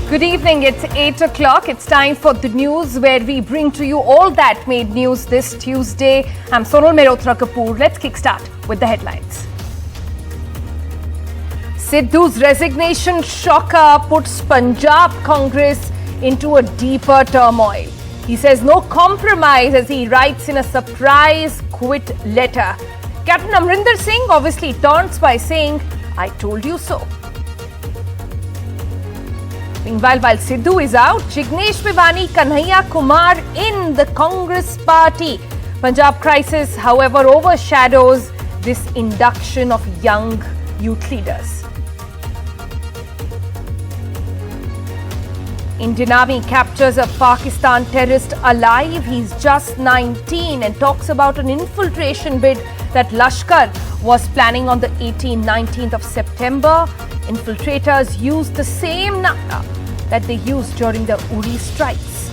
Good evening, it's 8 o'clock. It's time for the news where we bring to you all that made news this Tuesday. I'm Sonal Mehrotra Kapoor. Let's kickstart with the headlines. Sidhu's resignation shocker puts Punjab Congress into a deeper turmoil. He says no compromise as he writes in a surprise quit letter. Captain Amrinder Singh obviously taunts by saying, "I told you so." Meanwhile, while Sidhu is out, Jignesh Mevani, Kanhaiya Kumar in the Congress party. Punjab crisis, however, overshadows this induction of young youth leaders. Indian Army captures a Pakistan terrorist alive. He's just 19 and talks about an infiltration bid that Lashkar was planning on the 18th-19th of September. Infiltrators used the same number that they used during the Uri strikes.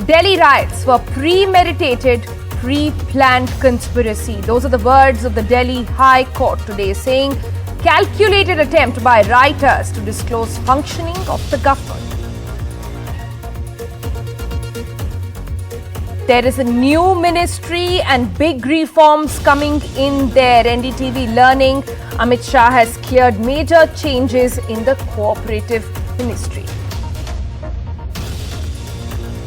Delhi riots were premeditated, pre-planned conspiracy. Those are the words of the Delhi High Court today, saying calculated attempt by rioters to disclose functioning of the government. There is a new ministry and big reforms coming in there. NDTV learning Amit Shah has cleared major changes in the cooperative ministry.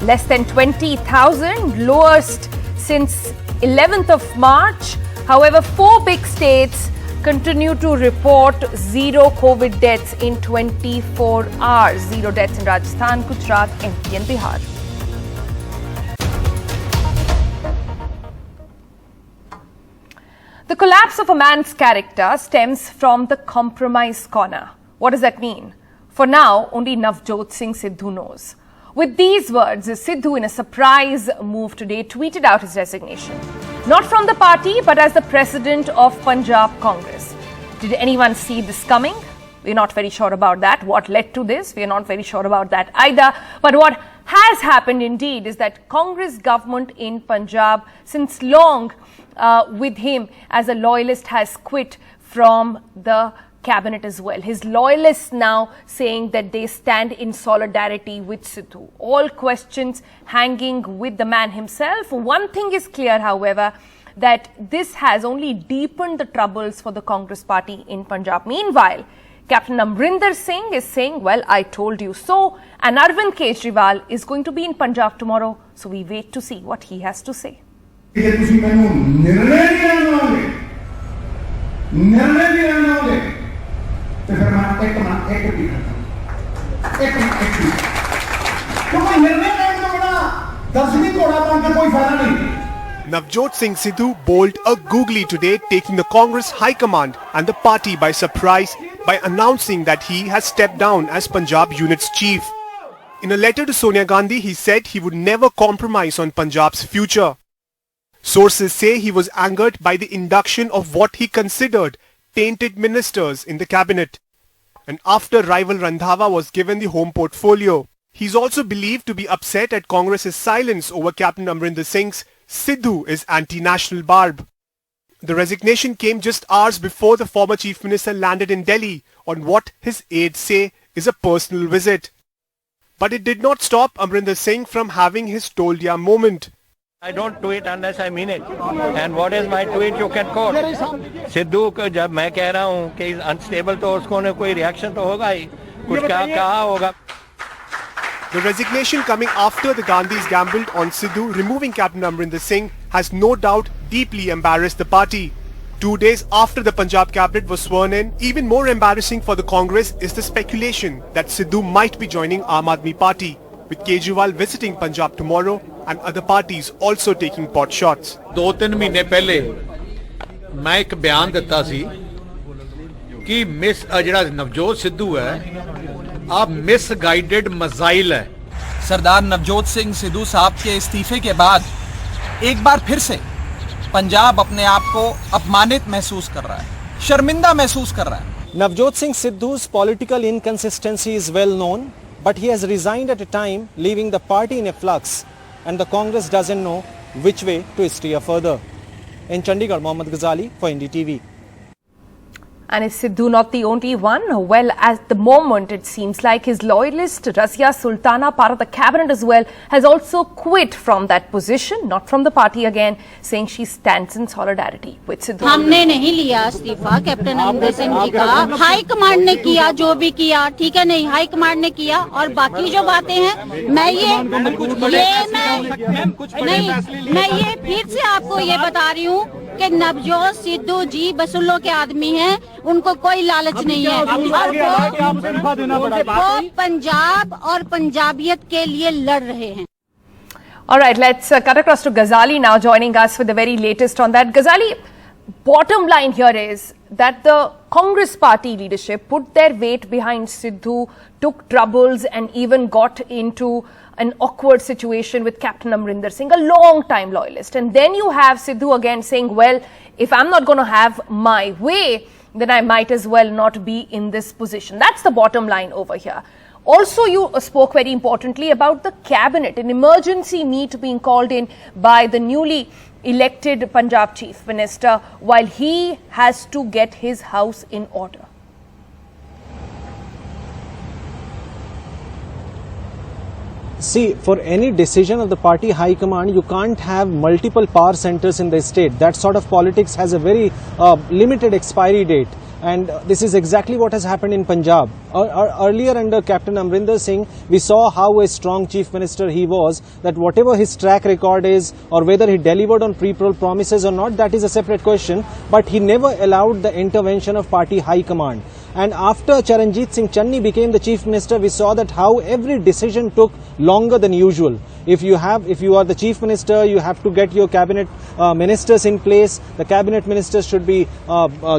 Less than 20,000, lowest since 11th of March. However, 4 big states continue to report zero COVID deaths in 24 hours. Zero deaths in Rajasthan, Gujarat, MP and Bihar. The collapse of a man's character stems from the compromise corner. What does that mean? For now, only Navjot Singh Sidhu knows. With these words, Sidhu, in a surprise move today, tweeted out his resignation. Not from the party, but as the president of Punjab Congress. Did anyone see this coming? We're not very sure about that. What led to this? We're not very sure about that either. But what has happened indeed is that Congress government in Punjab, since long with him as a loyalist, has quit from the cabinet as well. His loyalists now saying that they stand in solidarity with Sidhu. All questions hanging with the man himself. One thing is clear, however, that this has only deepened the troubles for the Congress party in Punjab. Meanwhile, Captain Amrinder Singh is saying, well, I told you so. And Arvind Kejriwal is going to be in Punjab tomorrow. So we wait to see what he has to say. Navjot Singh Sidhu bowled a googly today, taking the Congress High Command and the party by surprise by announcing that he has stepped down as Punjab Unit's chief. In a letter to Sonia Gandhi, he said he would never compromise on Punjab's future. Sources say he was angered by the induction of what he considered tainted ministers in the cabinet. And after rival Randhawa was given the home portfolio, he's also believed to be upset at Congress's silence over Captain Amrinder Singh's Sidhu is anti-national barb. The resignation came just hours before the former chief minister landed in Delhi on what his aides say is a personal visit. But it did not stop Amrinder Singh from having his told ya moment. I don't tweet unless I mean it. And what is my tweet? You can quote. Sidhu को जब मैं कह रहा हूँ कि unstable तो उसको ने कोई reaction तो होगा ही. कुछ कहा होगा. The resignation coming after the Gandhis gambled on Sidhu removing Captain Amrinder Singh has no doubt deeply embarrassed the party. 2 days after the Punjab cabinet was sworn in, even more embarrassing for the Congress is the speculation that Sidhu might be joining Aam Aadmi Party, with Kejriwal visiting Punjab tomorrow and other parties also taking pot shots. 2-3 महीने पहले मैं एक बयान दिता सी कि miss ਜਿਹੜਾ नवजोत सिद्धू है आप मिसगाइडेड मजाइल है. सरदार नवजोत सिंह सिद्धू साहब के इस्तीफे के बाद एक बार फिर से पंजाब अपने आप को अपमानित महसूस कर रहा है, शर्मिंदा महसूस कर रहा है. Navjot Singh Sidhu's political inconsistency is well known, but he has resigned at a time leaving the party in a flux and the Congress doesn't know which way to steer further. In Chandigarh, Mohammad Ghazali for NDTV. And is Sidhu not the only one? Well, at the moment, it seems like his loyalist, Razia Sultana, part of the cabinet as well, has also quit from that position, not from the party again, saying she stands in solidarity with Sidhu. हमने नहीं लिया इस्तीफा captain Amarinder Singh ji का, high command ने किया जो भी किया, ठीक है नहीं, हाई कमांड ने किया। और बाकी जो बातें हैं मैं ये फिर से आपको ये बता रही हूँ कि नवजोत सिद्धू जी बसुल्लो के आदमी हैं, उनको कोई लालच नहीं है, वो पंजाब और पंजाबियत के लिए लड़ रहे हैं। All right, let's cut across to Ghazali now, joining us with the very latest on that. Ghazali, bottom line here is that the Congress party leadership put their weight behind Sidhu, took troubles and even got into an awkward situation with Captain Amrinder Singh, a long-time loyalist. And then you have Sidhu again saying, well, if I'm not going to have my way, then I might as well not be in this position. That's the bottom line over here. Also, you spoke very importantly about the cabinet, an emergency meet being called in by the newly elected Punjab Chief Minister while he has to get his house in order. See, for any decision of the party high command, you can't have multiple power centers in the state. That sort of politics has a very limited expiry date. And this is exactly what has happened in Punjab. Earlier under Captain Amrinder Singh, we saw how a strong chief minister he was, that whatever his track record is or whether he delivered on pre-poll promises or not, that is a separate question. But he never allowed the intervention of party high command. And after Charanjit Singh Channi became the chief minister, we saw that how every decision took longer than usual. If you are the chief minister, you have to get your cabinet ministers in place. The cabinet ministers should be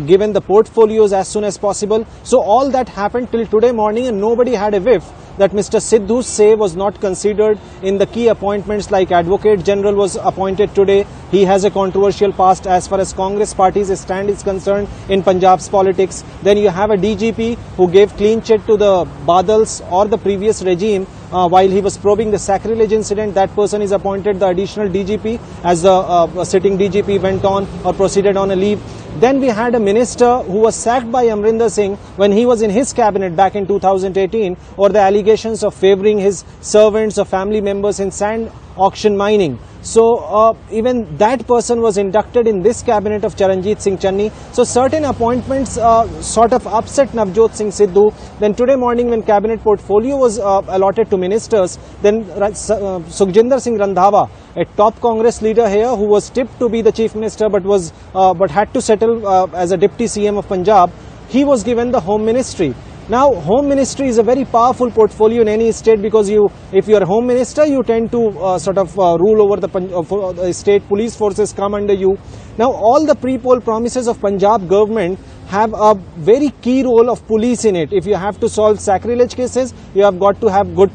given the portfolios as soon as possible. So all that happened till today morning, and nobody had a whiff that Mr. Sidhu's say was not considered in the key appointments, like Advocate General was appointed today. He has a controversial past as far as Congress party's stand is concerned in Punjab's politics. Then you have a DGP who gave clean chit to the Badals or the previous regime while he was probing the sacrilege incident. That person is appointed the additional DGP as the sitting DGP went on or proceeded on a leave. Then we had a minister who was sacked by Amrinder Singh when he was in his cabinet back in 2018 over the allegations of favoring his servants or family members in sand auction mining. So even that person was inducted in this cabinet of Charanjit Singh Channi. So certain appointments sort of upset Navjot Singh Sidhu. Then today morning when cabinet portfolio was allotted to ministers, then Sukhjinder Singh Randhawa, a top Congress leader here who was tipped to be the chief minister but had to settle as a deputy CM of Punjab, he was given the home ministry. Now, home ministry is a very powerful portfolio in any state because if you are home minister, you tend to rule over the state. Police forces come under you. Now, all the pre-poll promises of Punjab government have a very key role of police in it. If you have to solve sacrilege cases, you have got to have good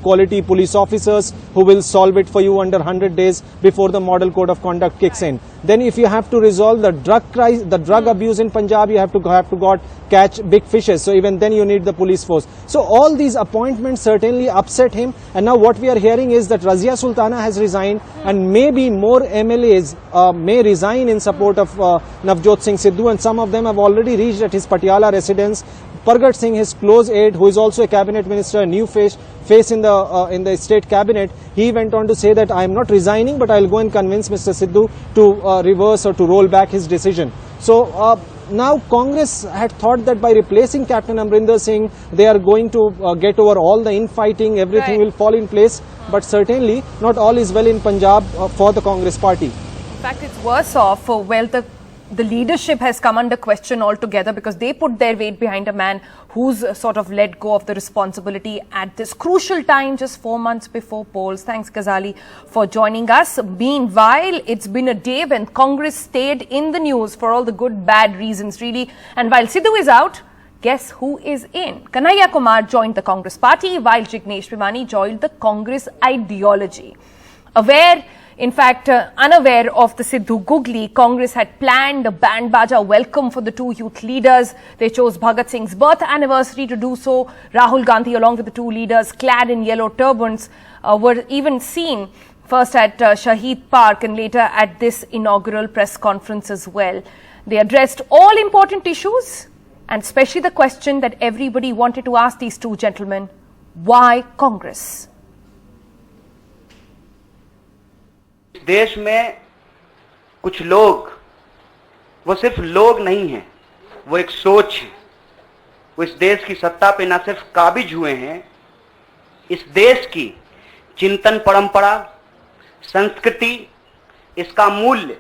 quality police officers who will solve it for you under 100 days before the model code of conduct kicks in. Then if you have to resolve the drug abuse in Punjab, you have to catch big fishes. So even then you need the police force. So all these appointments certainly upset him. And now what we are hearing is that Razia Sultana has resigned, and maybe more MLAs may resign in support of Navjot Singh Sidhu, and some of them have already reached at his Patiala residence. Pargat Singh, his close aide, who is also a cabinet minister, a new face in the state cabinet, he went on to say that I am not resigning, but I will go and convince Mr. Sidhu to reverse or to roll back his decision. So now Congress had thought that by replacing Captain Amrinder Singh, they are going to get over all the infighting, everything will fall in place. But certainly not all is well in Punjab for the Congress party. In fact, it's worse off. Well, the leadership has come under question altogether because they put their weight behind a man who's sort of let go of the responsibility at this crucial time, just 4 months before polls. Thanks, Ghazali, for joining us. Meanwhile, it's been a day when Congress stayed in the news for all the good, bad reasons, really. And while Sidhu is out, guess who is in? Kanhaiya Kumar joined the Congress party while Jignesh Mevani joined the Congress ideology. Unaware of the Sidhu googly, Congress had planned a band baja welcome for the two youth leaders. They chose Bhagat Singh's birth anniversary to do so. Rahul Gandhi, along with the two leaders, clad in yellow turbans, were even seen first at Shaheed Park and later at this inaugural press conference as well. They addressed all important issues and especially the question that everybody wanted to ask these two gentlemen, why Congress? देश में कुछ लोग, वो सिर्फ लोग नहीं हैं, वो एक सोच है। वो इस देश की सत्ता पे ना सिर्फ काबिज हुए हैं, इस देश की चिंतन परंपरा, संस्कृति, इसका मूल्य,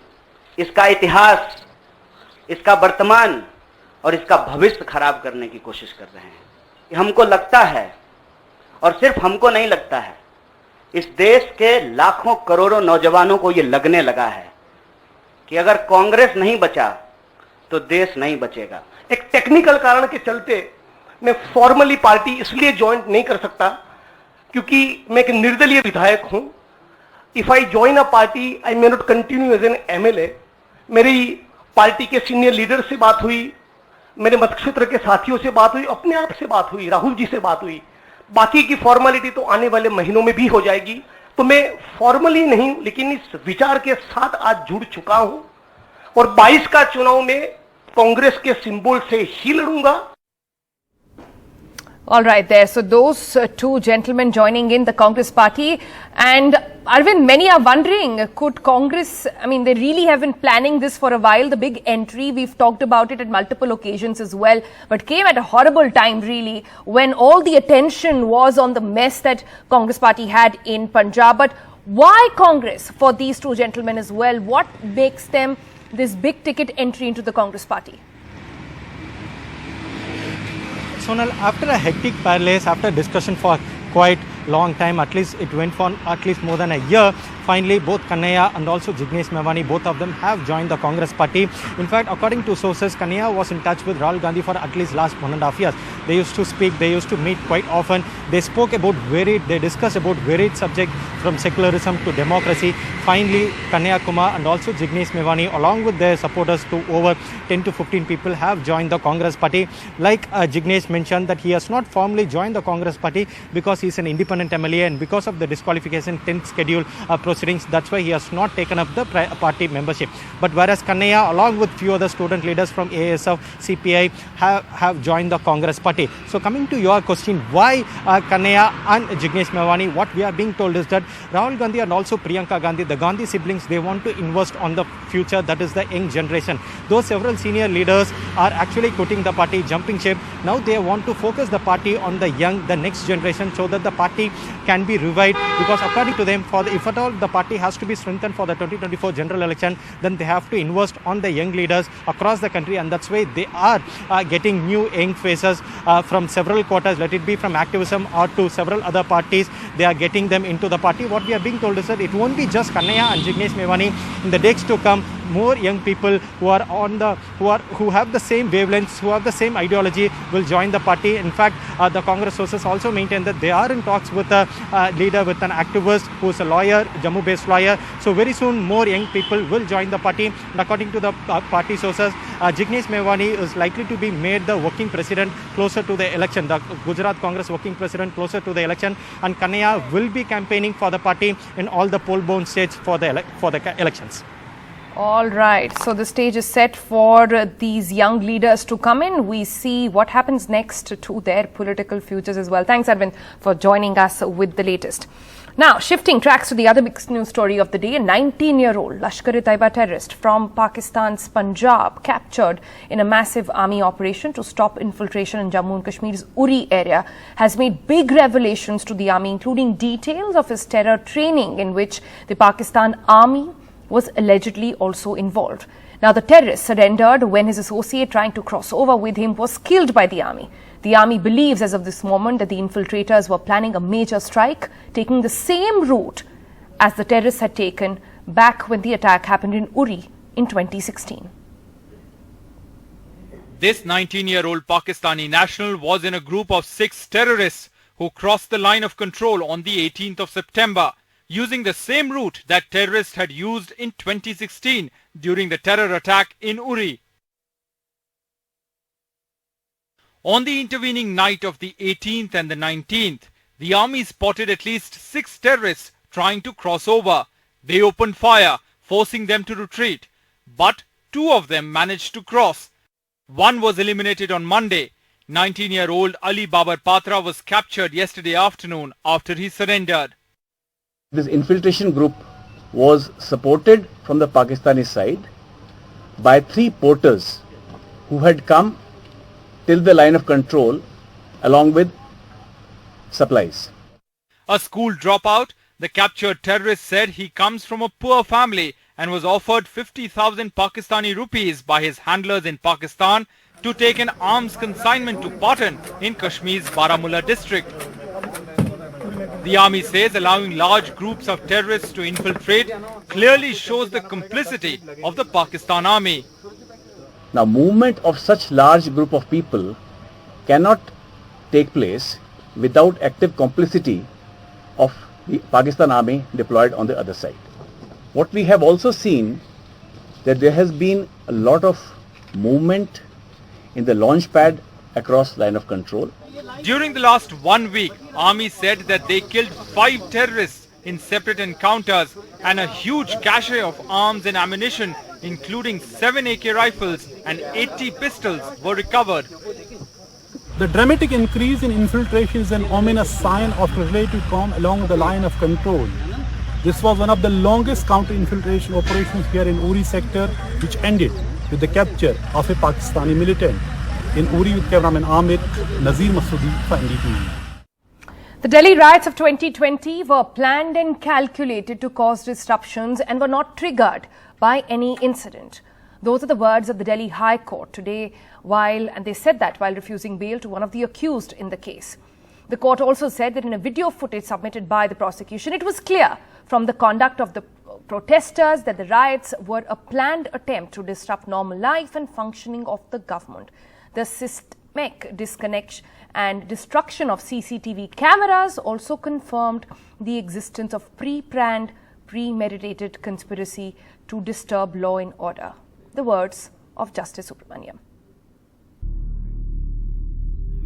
इसका इतिहास, इसका वर्तमान और इसका भविष्य खराब करने की कोशिश कर रहे हैं। हमको लगता है, और सिर्फ हमको नहीं लगता है, इस देश के लाखों करोड़ों नौजवानों को ये लगने लगा है कि अगर कांग्रेस नहीं बचा तो देश नहीं बचेगा। एक टेक्निकल कारण के चलते मैं फॉर्मली पार्टी इसलिए ज्वाइन नहीं कर सकता क्योंकि मैं एक निर्दलीय विधायक हूं। If I join a party I may not continue as an MLA. मेरी पार्टी के सीनियर लीडर से बात हुई, मेरे मतक्षेत्र के साथियों से बात हुई, अपने आप से बात हुई, राहुल जी से बात हुई। बाकी की फॉर्मेलिटी तो आने वाले महीनों में भी हो जाएगी। तो मैं फॉर्मली नहीं लेकिन इस विचार के साथ आज जुड़ चुका हूं और 22 का चुनाव में कांग्रेस के सिंबल से ही लड़ूंगा। All right there. So those two gentlemen joining in the Congress party. And Arvind, many are wondering, could Congress, I mean, they really have been planning this for a while, the big entry. We've talked about it at multiple occasions as well, but came at a horrible time really when all the attention was on the mess that Congress party had in Punjab. But why Congress for these two gentlemen as well? What makes them this big ticket entry into the Congress party? Sonal, after a hectic parley, after discussion for quite long time, at least it went for at least more than a year, finally both Kanhaiya and also Jignesh Mevani, both of them have joined the Congress party. In fact, according to sources, Kanhaiya was in touch with Rahul Gandhi for at least last 1.5 years. They used to speak, they used to meet quite often. They spoke about they discussed about varied subjects from secularism to democracy. Finally, Kanhaiya Kumar and also Jignesh Mevani, along with their supporters, to over 10 to 15 people have joined the Congress party. Like Jignesh mentioned that he has not formally joined the Congress party because he is an independent MLA and because of the disqualification 10th schedule proceedings, that's why he has not taken up the party membership. But whereas Kanhaiya, along with few other student leaders from ASF, CPI, have joined the Congress party. So coming to your question, why Kanhaiya and Jignesh Mevani, what we are being told is that Rahul Gandhi and also Priyanka Gandhi, the Gandhi siblings, they want to invest on the future, that is the young generation. Though several senior leaders are actually quitting the party, jumping ship, now they want to focus the party on the young, the next generation, so that the party can be revived, because according to them, if at all the party has to be strengthened for the 2024 general election, then they have to invest on the young leaders across the country, and that's why they are getting new young faces from several quarters, let it be from activism or to several other parties. They are getting them into the party. What we are being told is that it won't be just Kanhaiya and Jignesh Mevani. In the days to come, more young people who have the same wavelengths, who have the same ideology, will join the party. In fact, the Congress sources also maintain that they are in talks with a leader, with an activist who is a lawyer, Jammu-based lawyer. So very soon, more young people will join the party. And according to the party sources, Jignesh Mevani is likely to be made the working president closer to the election, the Gujarat Congress working president closer to the election, and Kanhaiya will be campaigning for the party in all the poll-bound states for the elections. All right, so the stage is set for these young leaders to come in. We see what happens next to their political futures as well. Thanks, Arvind, for joining us with the latest. Now, shifting tracks to the other big news story of the day, a 19-year-old Lashkar-e-Taiba terrorist from Pakistan's Punjab captured in a massive army operation to stop infiltration in Jammu and Kashmir's Uri area has made big revelations to the army, including details of his terror training in which the Pakistan army was allegedly also involved. Now, the terrorist surrendered when his associate trying to cross over with him was killed by the army. The army believes as of this moment that the infiltrators were planning a major strike, taking the same route as the terrorists had taken back when the attack happened in Uri in 2016. This 19-year-old Pakistani national was in a group of 6 terrorists who crossed the line of control on the 18th of September, using the same route that terrorists had used in 2016 during the terror attack in Uri. On the intervening night of the 18th and the 19th, the army spotted at least 6 terrorists trying to cross over. They opened fire, forcing them to retreat, but 2 of them managed to cross. One was eliminated on Monday. 19-year-old Ali Babar Patra was captured yesterday afternoon after he surrendered. This infiltration group was supported from the Pakistani side by 3 porters who had come till the line of control along with supplies. A school dropout, the captured terrorist said he comes from a poor family and was offered 50,000 Pakistani rupees by his handlers in Pakistan to take an arms consignment to Patan in Kashmir's Baramulla district. The army says allowing large groups of terrorists to infiltrate clearly shows the complicity of the Pakistan army. Now, movement of such large group of people cannot take place without active complicity of the Pakistan army deployed on the other side. What we have also seen that there has been a lot of movement in the launch pad across line of control. During the last 1 week, army said that they killed 5 terrorists in separate encounters and a huge cache of arms and ammunition, including 7 AK rifles and 80 pistols were recovered. The dramatic increase in infiltration is an ominous sign of relative calm along the line of control. This was one of the longest counter-infiltration operations here in Uri sector, which ended with the capture of a Pakistani militant. In Uri, with cameraman Amir, Nazir Masoodi for NDTV. The Delhi riots of 2020 were planned and calculated to cause disruptions and were not triggered by any incident. Those are the words of the Delhi High Court today, and they said that while refusing bail to one of the accused in the case. The court also said that in a video footage submitted by the prosecution, it was clear from the conduct of the protesters that the riots were a planned attempt to disrupt normal life and functioning of the government. The systemic disconnection and destruction of CCTV cameras also confirmed the existence of pre-planned, premeditated conspiracy to disturb law and order. The words of Justice Subramaniam.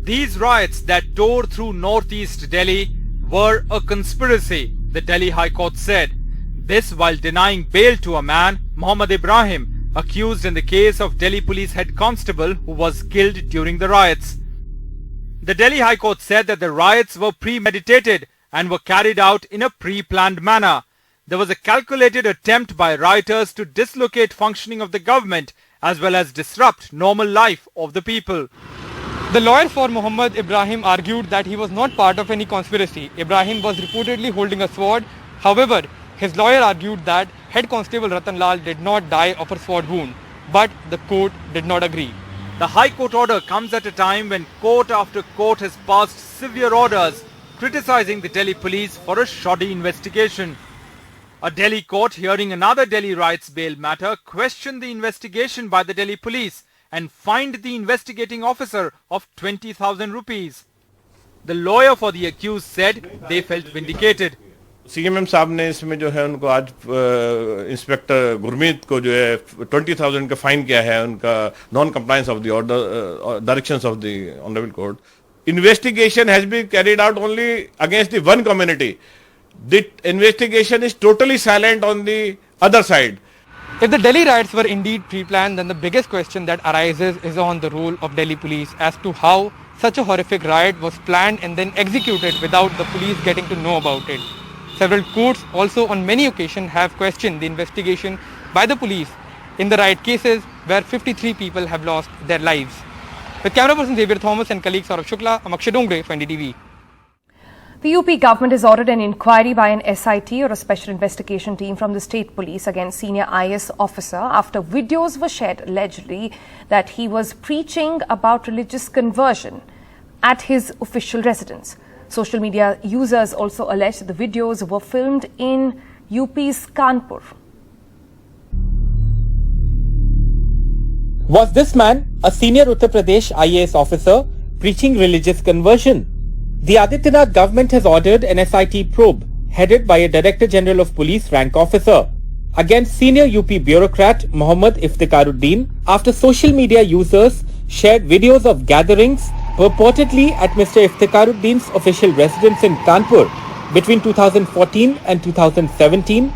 These riots that tore through northeast Delhi were a conspiracy, the Delhi High Court said. This while denying bail to a man, Mohammad Ibrahim, accused in the case of Delhi Police Head Constable who was killed during the riots. The Delhi High Court said that the riots were premeditated and were carried out in a pre-planned manner. There was a calculated attempt by rioters to dislocate functioning of the government as well as disrupt normal life of the people. The lawyer for Mohammad Ibrahim argued that he was not part of any conspiracy. Ibrahim was reportedly holding a sword. However, his lawyer argued that Head Constable Ratan Lal did not die of a sword wound, but the court did not agree. The High Court order comes at a time when court after court has passed severe orders criticizing the Delhi police for a shoddy investigation. A Delhi court hearing another Delhi riots bail matter questioned the investigation by the Delhi police and fined the investigating officer of 20,000 rupees. The lawyer for the accused said they felt vindicated. CMM साहब ने इसमें जो है उनको आज inspector Gurmeet को जो है 20,000 का फाइन किया है उनका non compliance of the order directions of the honourable court. Investigation has been carried out only against the one community. The investigation is totally silent on the other side. If the Delhi riots were indeed pre-planned, then the biggest question that arises is on the role of Delhi police as to how such a horrific riot was planned and then executed without the police getting to know about it. Several courts also on many occasions have questioned the investigation by the police in the riot cases where 53 people have lost their lives. With camera person Xavier Thomas and colleague Saurabh Shukla, I'm Akshay Dongre for NDTV. The UP government has ordered an inquiry by an SIT or a special investigation team from the state police against senior IS officer after videos were shared allegedly that he was preaching about religious conversion at his official residence. Social media users also alleged that the videos were filmed in UP's Kanpur. Was this man a senior Uttar Pradesh IAS officer preaching religious conversion? The Adityanath government has ordered an SIT probe headed by a Director General of Police rank officer against senior UP bureaucrat Mohammad Iftikharuddin after social media users shared videos of gatherings purportedly at Mr. Iftikharuddin's official residence in Kanpur between 2014 and 2017,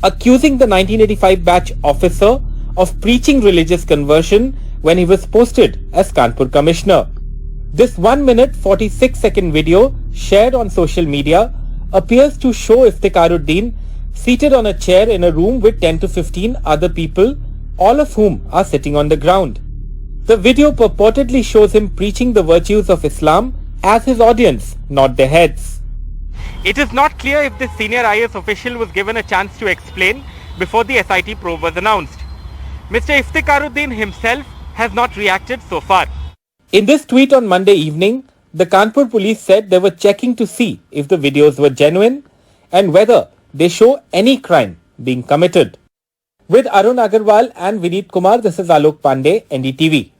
accusing the 1985 batch officer of preaching religious conversion when he was posted as Kanpur Commissioner. This 1 minute 46-second video shared on social media appears to show Iftikharuddin seated on a chair in a room with 10 to 15 other people, all of whom are sitting on the ground. The video purportedly shows him preaching the virtues of Islam as his audience, not their heads. It is not clear if this senior IAS official was given a chance to explain before the SIT probe was announced. Mr. Iftikharuddin himself has not reacted so far. In this tweet on Monday evening, the Kanpur police said they were checking to see if the videos were genuine and whether they show any crime being committed. With Arun Agarwal and Vineet Kumar, this is Alok Pandey, NDTV.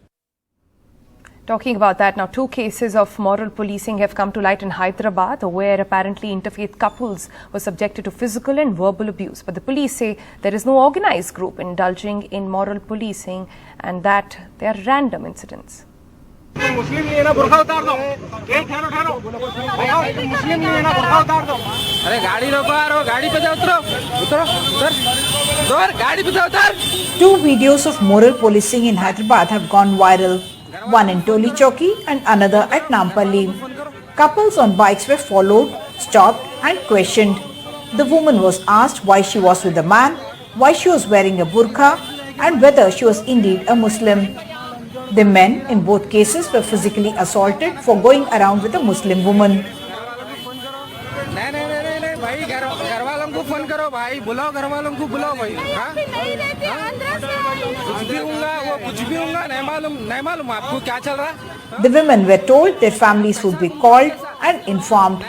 Talking about that now, 2 cases of moral policing have come to light in Hyderabad, where apparently interfaith couples were subjected to physical and verbal abuse. But the police say there is no organized group indulging in moral policing and that they are random incidents. मुस्लिम नहीं है ना, बुर्खा उतार दो। ठहरो मुस्लिम नहीं है ना, बुर्खा उतार दो। अरे गाड़ी रोको यार, गाड़ी पे जाओ, उतर गाड़ी पे जाओ, उतर। 2 videos of moral policing in Hyderabad have gone viral, one in Toli Chowki and another at Nampalli. Couples on bikes were followed, stopped and questioned. The woman was asked why she was with the man, why she was wearing a burqa and whether she was indeed a Muslim. The men in both cases were physically assaulted for going around with a Muslim woman. The women were told their families would be called and informed.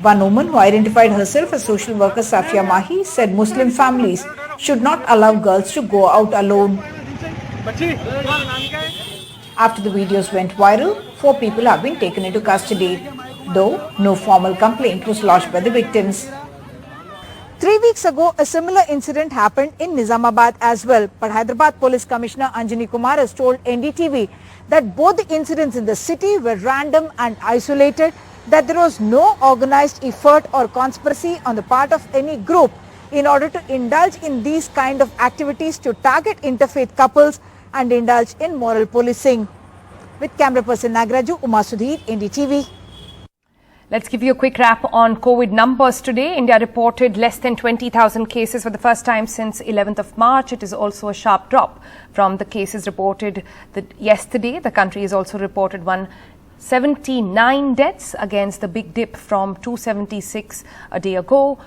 One woman who identified herself as social worker Safia Mahi said Muslim families should not allow girls to go out alone. After the videos went viral, 4 people have been taken into custody, though no formal complaint was lodged by the victims. 3 weeks ago, a similar incident happened in Nizamabad as well, but Hyderabad Police Commissioner Anjani Kumar has told NDTV that both the incidents in the city were random and isolated, that there was no organized effort or conspiracy on the part of any group in order to indulge in these kind of activities to target interfaith couples and indulge in moral policing. With camera person Nagraju, Uma Sudhir, NDTV. Let's give you a quick wrap on COVID numbers today. India reported less than 20,000 cases for the first time since 11th of March. It is also a sharp drop from the cases reported yesterday. The country has also reported 179 deaths against the big dip from 276 a day ago.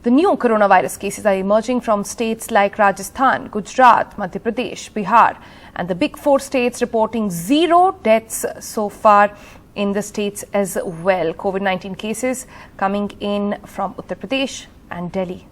The new coronavirus cases are emerging from states like Rajasthan, Gujarat, Madhya Pradesh, Bihar, and the big 4 states reporting 0 deaths so far in the states as well. COVID-19 cases coming in from Uttar Pradesh and Delhi.